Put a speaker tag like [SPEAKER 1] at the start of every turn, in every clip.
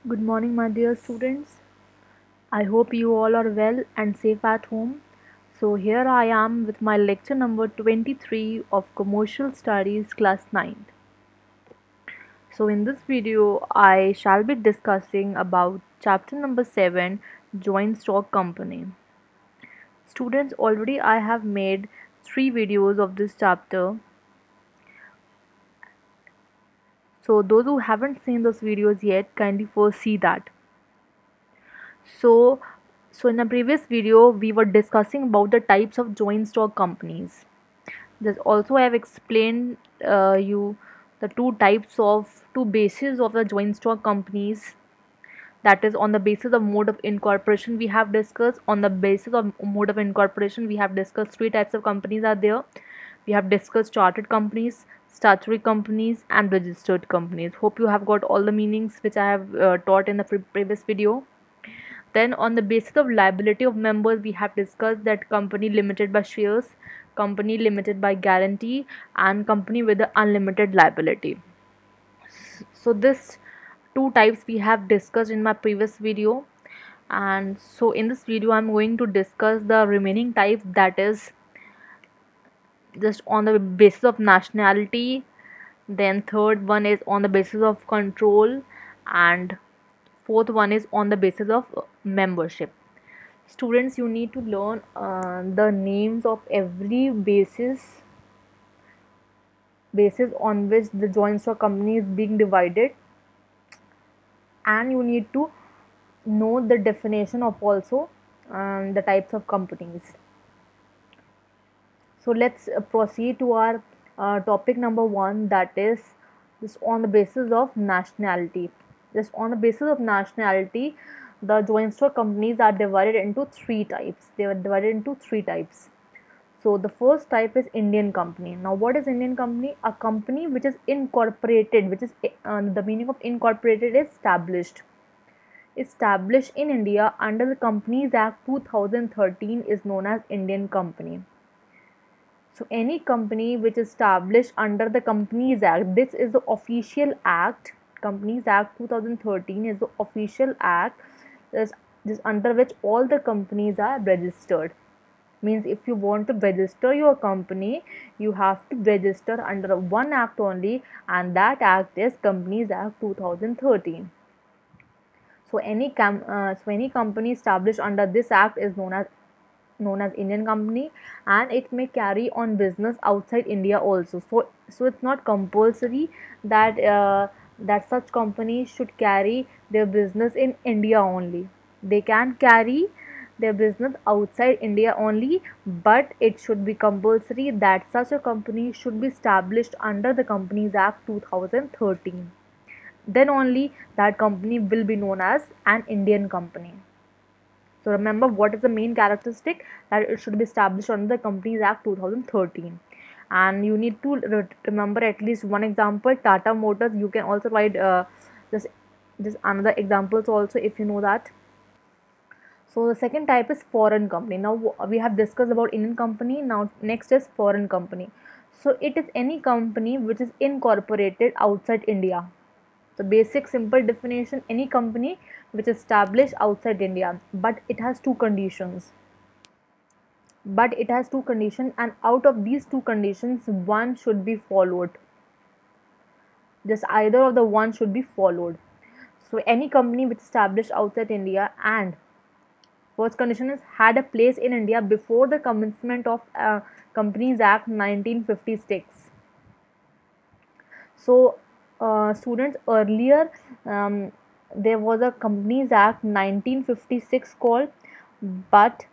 [SPEAKER 1] Good morning, my dear students. I hope you all are well and safe at home. So, here I am with my lecture number 23 of Commercial Studies, Class 9. So, in this video, I shall be discussing about chapter number 7, Joint Stock Company. Students, already I have made 3 videos of this chapter. So, those who haven't seen those videos yet, kindly first see that. So, so in a previous video, we were discussing about the types of joint stock companies. This also I have explained you the two bases of the joint stock companies. That is on the basis of mode of incorporation we have discussed. On the basis of mode of incorporation, we have discussed three types of companies are there. We have discussed chartered companies, statutory companies, and registered companies. Hope you have got all the meanings which I have taught in the previous video. Then on the basis of liability of members, we have discussed that company limited by shares, company limited by guarantee, and company with the unlimited liability. So this two types we have discussed in my previous video, and so in this video I'm going to discuss the remaining type, that is just on the basis of nationality. Then third one is on the basis of control, and fourth one is on the basis of membership. Students, you need to learn the names of every basis on which the joint stock company is being divided, and you need to know the definition of also the types of companies. So let's proceed to our topic number 1, that is just on the basis of nationality. Just on the basis of nationality, the joint stock companies are divided into three types. They are divided into three types. So the first type is Indian company. Now, what is Indian company? A company which is incorporated, which is the meaning of incorporated is established. Established in India under the Companies Act 2013 is known as Indian company. So any company which is established under the Companies Act, this is the official act. Companies Act 2013 is the official act, is under which all the companies are registered. Means if you want to register your company, you have to register under one act only, and that act is Companies Act 2013. So any company established under this act is known as Indian company, and it may carry on business outside India also. So it's not compulsory that that such companies should carry their business in India only. They can carry their business outside India only, but it should be compulsory that such a company should be established under the Companies Act 2013. Then only that company will be known as an Indian company. So remember, what is the main characteristic? That it should be established under the Companies Act 2013. And you need to remember at least one example, Tata Motors. You can also write just another examples also if you know that. So the second type is foreign company. Now we have discussed about Indian company. Now next is foreign company. So it is any company which is incorporated outside India. The basic simple definition, any company which is established outside India, but it has two conditions. And out of these two conditions, one should be followed. Just either of the one should be followed. So any company which is established outside India, and first condition is had a place in India before the commencement of Companies Act 1956. So students, earlier there was a Companies Act 1956 called, but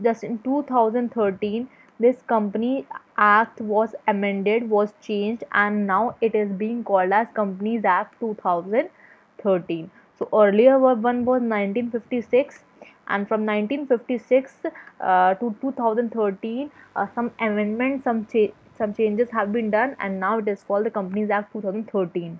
[SPEAKER 1] just in 2013 this Company Act was amended, was changed, and now it is being called as Companies Act 2013. So earlier one was 1956, and from 1956 to 2013 some amendments, some changes have been done, and now it is called the Companies Act 2013.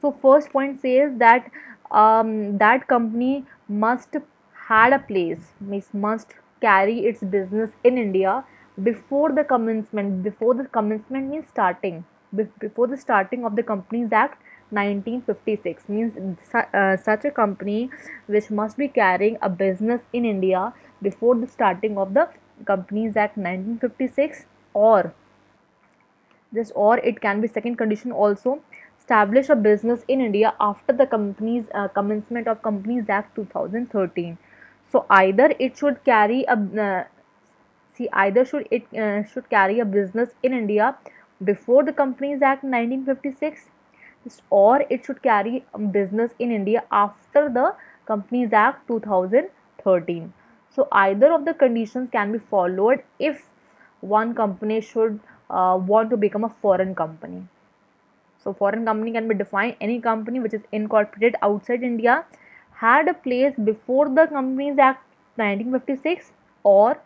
[SPEAKER 1] So first point says that that company must had a place, means must carry its business in India before the commencement means starting, before the starting of the Companies Act 1956 means such a company which must be carrying a business in India before the starting of the Companies Act 1956, or this, or it can be second condition also, establish a business in India after the company's commencement of Companies Act 2013. So either it should carry a either should carry a business in India before the Companies Act 1956, or it should carry a business in India after the Companies Act 2013. So either of the conditions can be followed if one company should want to become a foreign company. So foreign company can be defined any company which is incorporated outside India, had a place before the Companies Act 1956, or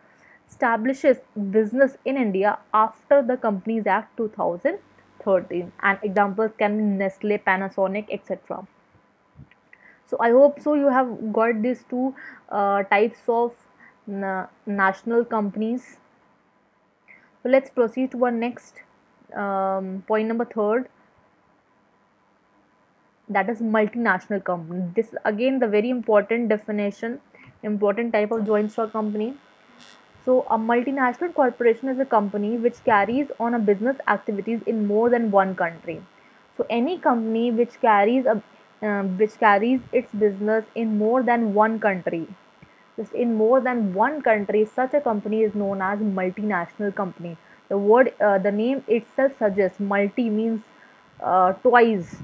[SPEAKER 1] establishes business in India after the Companies Act 2013. And examples can be Nestle, Panasonic, etc. So I hope so you have got these two types of national companies. So let's proceed to our next point number third, that is multinational company. This is again the very important definition, important type of joint stock company. So a multinational corporation is a company which carries on a business activities in more than one country. So any company which carries its business in more than one country, just in more than one country, such a company is known as multinational company. The name itself suggests multi means twice,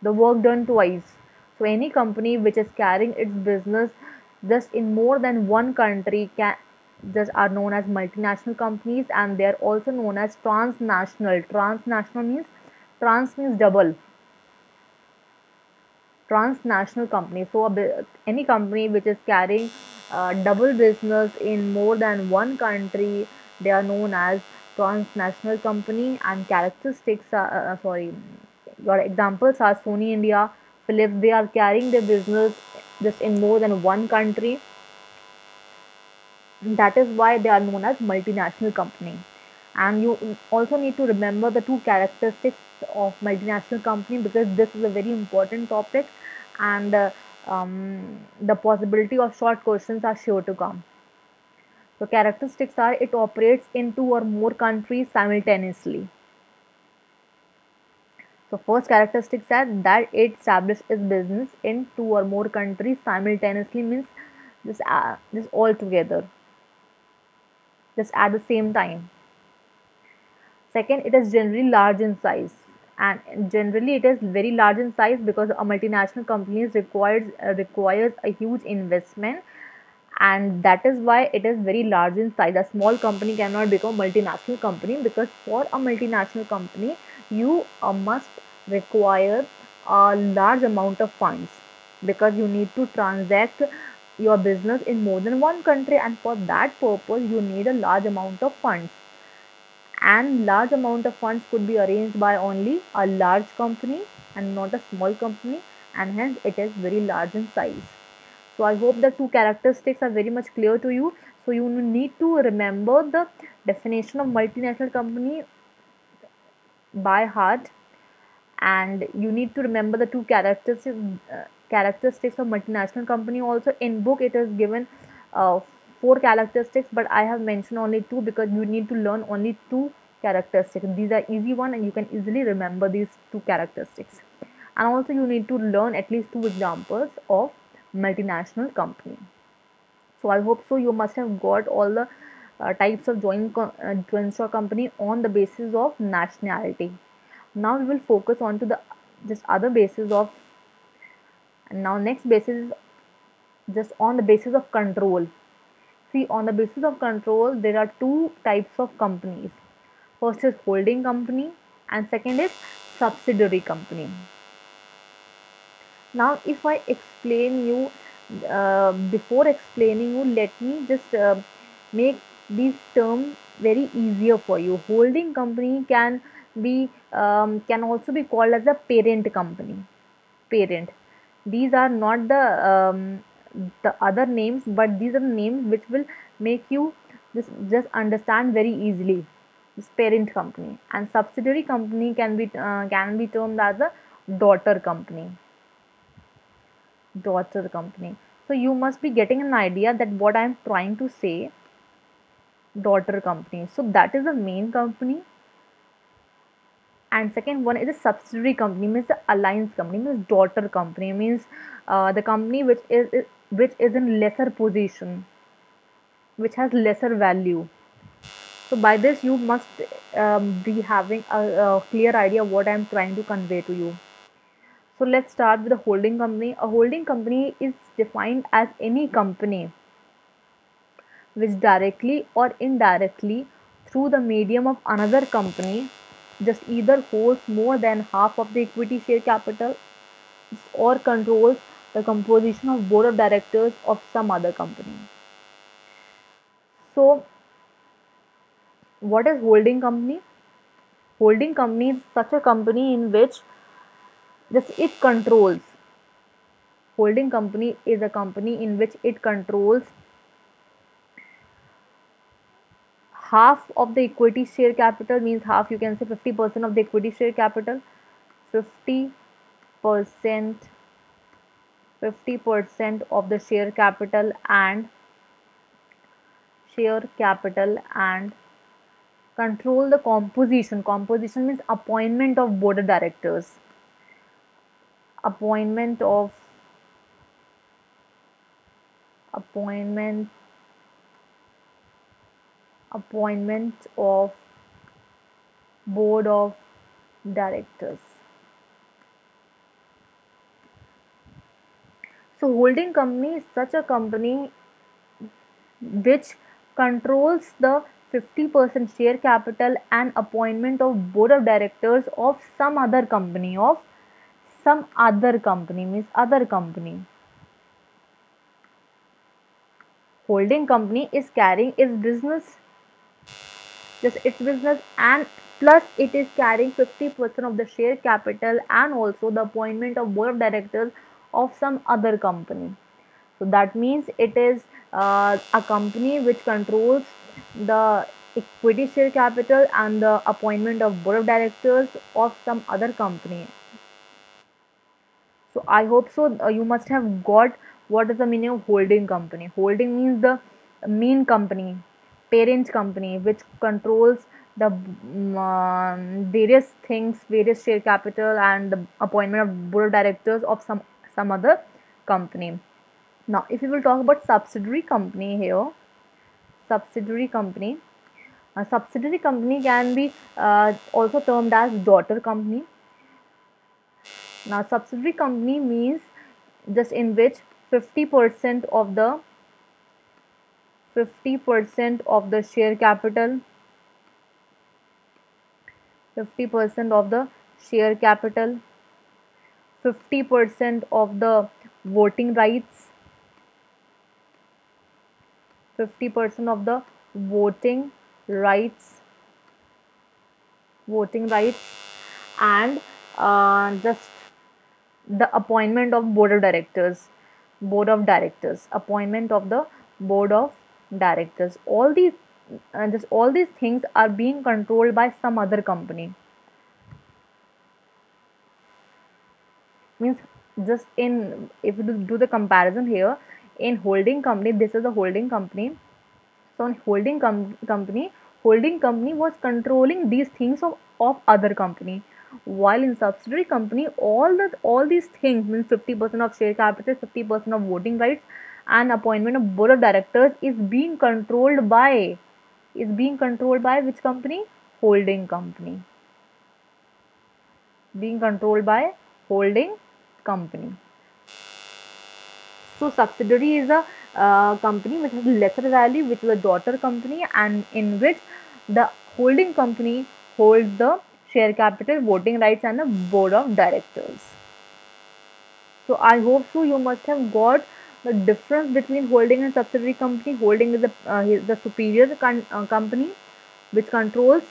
[SPEAKER 1] the work done twice. So any company which is carrying its business just in more than one country can just are known as multinational companies, and they are also known as transnational. Trans means double, transnational company. So any company which is carrying double business in more than one country, they are known as transnational company. And characteristics are sorry, your examples are Sony India, Philips. They are carrying their business just in more than one country. That is why they are known as multinational company. And you also need to remember the two characteristics of multinational company, because this is a very important topic, and the possibility of short questions are sure to come. So characteristics are, it operates in two or more countries simultaneously. So first characteristic said that it establishes its business in two or more countries simultaneously, means this all together, just at the same time. Second, it is generally large in size, and generally it is very large in size because a multinational company requires a huge investment, and that is why it is very large in size. A small company cannot become a multinational company, because for a multinational company you must require a large amount of funds, because you need to transact your business in more than one country, and for that purpose you need a large amount of funds, and large amount of funds could be arranged by only a large company and not a small company, and hence it is very large in size. So I hope the two characteristics are very much clear to you. So you need to remember the definition of multinational company by heart, and you need to remember the two characteristics of multinational company also. In book it is given uh, four characteristics, but I have mentioned only two because you need to learn only two characteristics. These are easy one and you can easily remember these two characteristics. And also you need to learn at least two examples of multinational company. So I hope so you must have got all the types of joint stock company on the basis of nationality. Now we will focus on to the just other basis of, and now next basis is just on the basis of control. See, on the basis of control there are two types of companies. First is holding company and second is subsidiary company. Now if I explain you, before explaining you, let me just make these terms very easier for you. Holding company can also be called as a parent company. Parent, these are not the other names, but these are the names which will make you just understand very easily. This parent company. And subsidiary company can be termed as a daughter company. Daughter company. So you must be getting an idea that what I'm trying to say, daughter company. So that is the main company, and second one is a subsidiary company, means the alliance company, means daughter company, means the company which is in lesser position, which has lesser value. So by this you must be having a clear idea what I'm trying to convey to you. So let's start with a holding company. A holding company is defined as any company which directly or indirectly through the medium of another company just either holds more than half of the equity share capital or controls the composition of board of directors of some other company. So what is holding company? Holding company is such a company in which just it controls. Holding company is a company in which it controls half of the equity share capital, means half, you can say 50% of the equity share capital, 50% 50% of the share capital and control the composition means appointment of appointment appointment of board of directors. So holding company is such a company which controls the 50% share capital and appointment of board of directors of some other company, means other company. Holding company is carrying its business, and plus it is carrying 50% of the share capital and also the appointment of board of directors of some other company. So that means it is a company which controls the equity share capital and the appointment of board of directors of some other company. So I hope so. You must have got what is the meaning of holding company. Holding means the main company, parent company, which controls the various things, various share capital, and the appointment of board of directors of some other company. Now, if we will talk about subsidiary company here, subsidiary company, a subsidiary company can be also termed as daughter company. Now, subsidiary company means just in which 50% of the 50% of the share capital, 50% of the share capital, 50% of the voting rights, 50% of the voting rights, voting rights, and just the appointment of appointment of the board of directors. All these things are being controlled by some other company, means just in, if you do the comparison here, in holding company, this is a holding company. So in holding company was controlling these things of other company, while in subsidiary company all these things, means 50% of share capital, 50% of voting rights, and appointment of board of directors is being controlled by which company? Holding company. Being controlled by holding company. So subsidiary is a company which has lesser value, which is a daughter company, and in which the holding company holds the share capital, voting rights, and the board of directors. So I hope so. You must have got the difference between holding and subsidiary company. Holding is the superior company which controls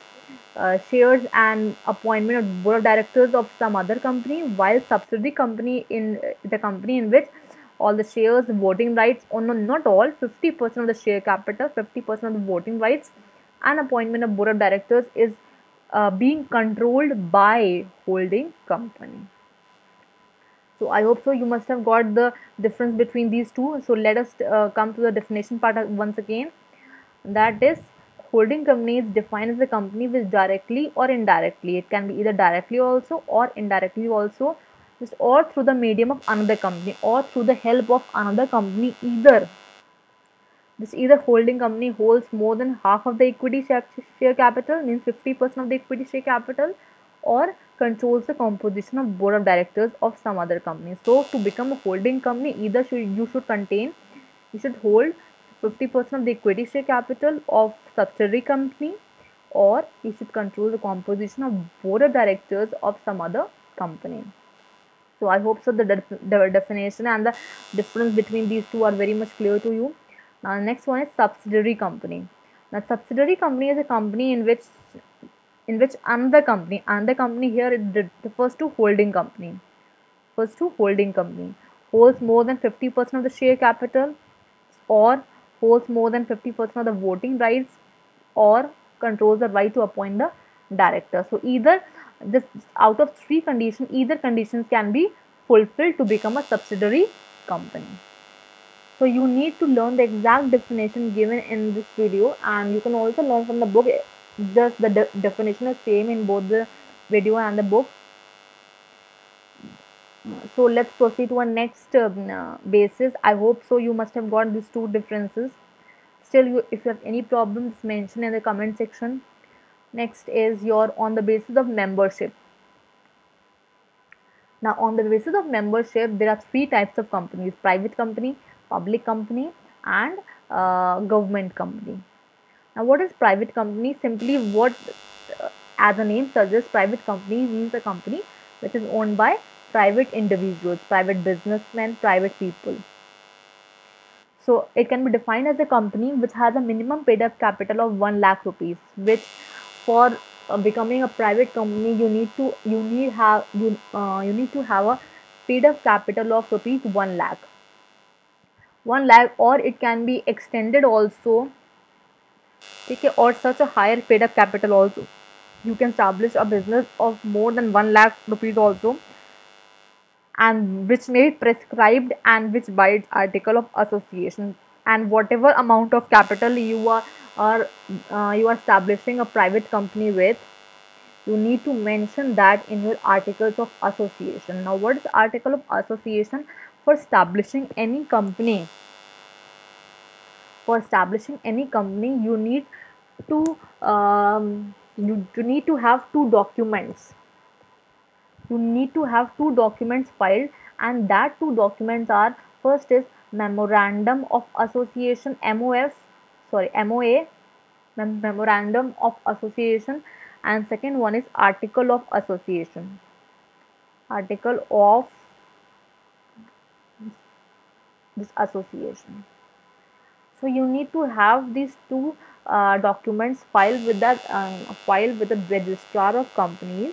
[SPEAKER 1] shares and appointment of board of directors of some other company, while subsidiary company in the company in which all the shares, voting rights, or no, not all, 50% of the share capital, 50% of the voting rights, and appointment of board of directors is being controlled by holding company. So I hope so you must have got the difference between these two. So let us come to the definition part once again. That is, holding company is defined as a company which directly or indirectly, it can be either directly also or indirectly also, just or through the medium of another company or through the help of another company, either holding company holds more than half of the equity share capital, means 50% of the equity share capital, or controls the composition of board of directors of some other company. So to become a holding company, either you should hold 50% of the equity share capital of subsidiary company, or you should control the composition of board of directors of some other company. So I hope so the definition and the difference between these two are very much clear to you. Now next one is subsidiary company. Now subsidiary company is a company in which another company here it refers to holding company. First to holding company holds more than 50% of the share capital, or holds more than 50% of the voting rights, or controls the right to appoint the director. So either this, out of three conditions, either conditions can be fulfilled to become a subsidiary company. So you need to learn the exact definition given in this video, and you can also learn from the book. Just the definition is same in both the video and the book. So let's proceed to our next basis. I hope so you must have got these two differences. Still, if you have any problems, mention in the comment section. Next is your on the basis of membership. Now on the basis of membership, there are three types of companies: private company, public company, and government company. Now what is private company? Simply what, as the name suggests, private company means a company which is owned by private individuals, private businessmen, private people. So it can be defined as a company which has a minimum paid up capital of 1 lakh rupees, which for becoming a private company you need to have a paid up capital of rupees 1 lakh. 1 lakh, or it can be extended also. Okay, or such a higher paid up capital also. You can establish a business of more than 1 lakh rupees also, and which may be prescribed and which by its article of association. And whatever amount of capital you are establishing a private company with, you need to mention that in your articles of association. Now what is article of association? For establishing any company, you need to you need to have two documents. You need to have two documents filed, and that two documents are: first is memorandum of association, MOA, memorandum of association, and second one is article of association, article of this association. So you need to have these two documents filed with the registrar of companies.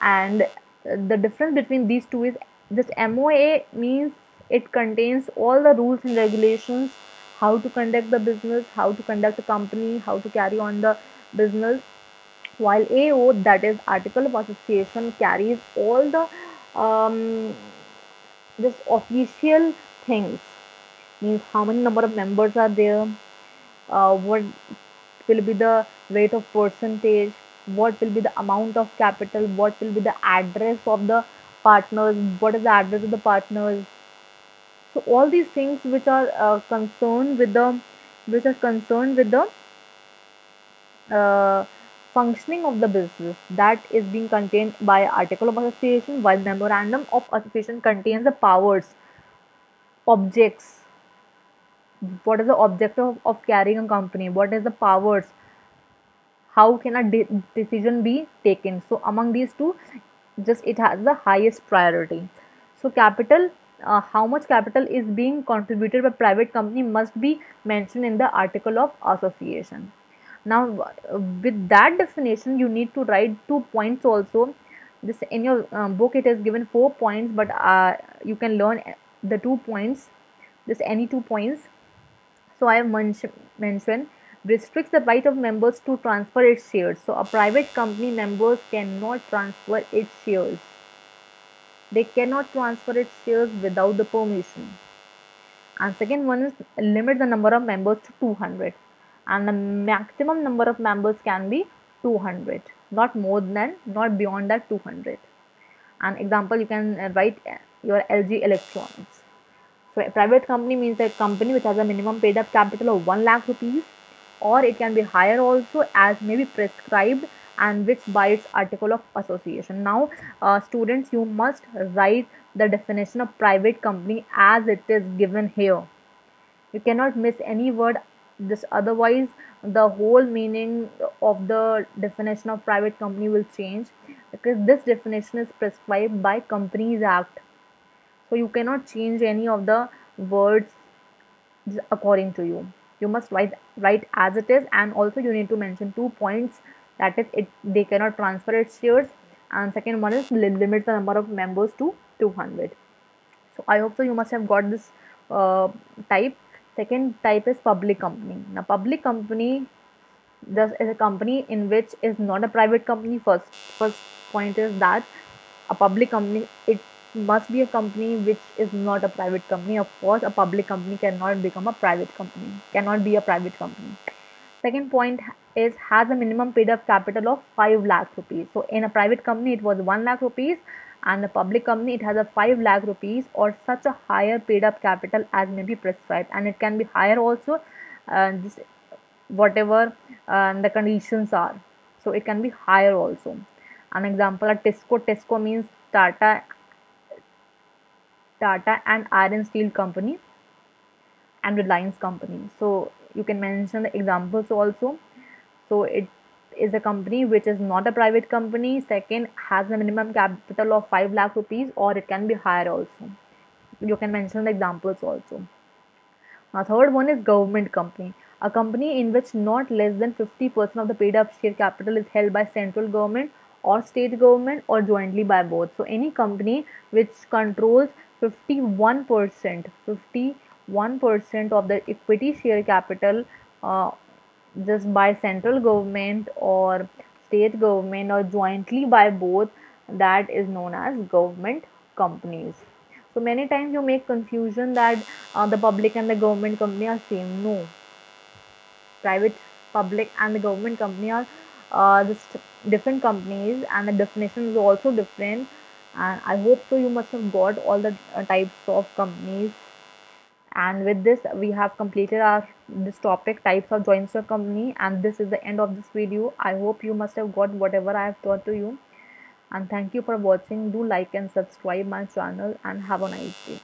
[SPEAKER 1] And the difference between these two is, this MOA means it contains all the rules and regulations, how to conduct the business, how to conduct a company, how to carry on the business, while AO, that is article of association, carries all the um, this official things, means how many number of members are there, what will be the rate of percentage, what will be the amount of capital, what will be the address of the partners, what is the address of the partners. So all these things which are concerned with the uh, functioning of the business, that is being contained by article of association, while memorandum of association contains the powers, objects, what is the objective of carrying a company, what is the powers, how can a decision be taken. So among these two, just it has the highest priority. So capital, how much capital is being contributed by private company must be mentioned in the article of association. Now with that definition, you need to write 2 points also. This in your book it is given 4 points, but you can learn the 2 points, just any 2 points. So I have mentioned restricts the right of members to transfer its shares. So a private company members cannot transfer its shares. they cannot transfer its shares without the permission. And second one is limit the number of members to 200, and the maximum number of members can be 200, not more than, not beyond that 200. An example, you can write your LG Electronics. So a private company means a company which has a minimum paid up capital of 1 lakh rupees, or it can be higher also, as may be prescribed, and which by its article of association. Now, students, you must write the definition of private company as it is given here. You cannot miss any word, this otherwise the whole meaning of the definition of private company will change, because this definition is prescribed by Companies Act. So you cannot change any of the words according to you. You must write as it is, and also you need to mention 2 points, that is it, they cannot transfer its shares, and second one is limit the number of members to 200. So I hope so you must have got this type. Second type is public company. Now public company, this is a company in which is not a private company. First point is that a public company, it must be a company which is not a private company. Of course, a public company cannot become a private company, cannot be a private company. Second point is has a minimum paid up capital of 5 lakh rupees. So in a private company it was 1 lakh rupees, and the public company it has a 5 lakh rupees or such a higher paid up capital as may be prescribed, and it can be higher also, just whatever the conditions are. So it can be higher also. An example, a Tesco means Tata and Iron Steel Company and Reliance Company. So you can mention the examples also. So it is a company which is not a private company. Second, has a minimum capital of 5 lakh rupees, or it can be higher also. You can mention the examples also. Now, third one is government company. A company in which not less than 50% of the paid up share capital is held by central government or state government, or jointly by both. So any company which controls 51% of the equity share capital, uh, just by central government or state government or jointly by both, that is known as government companies. So many times you make confusion that the public and the government company are same. No, private, public and the government company are just different companies, and the definition is also different. And I hope so you must have got all the types of companies. And with this we have completed our this topic, types of joint stock company, and this is the end of this video. I hope you must have got whatever I have taught to you, and thank you for watching. Do like and subscribe my channel, and have a nice day.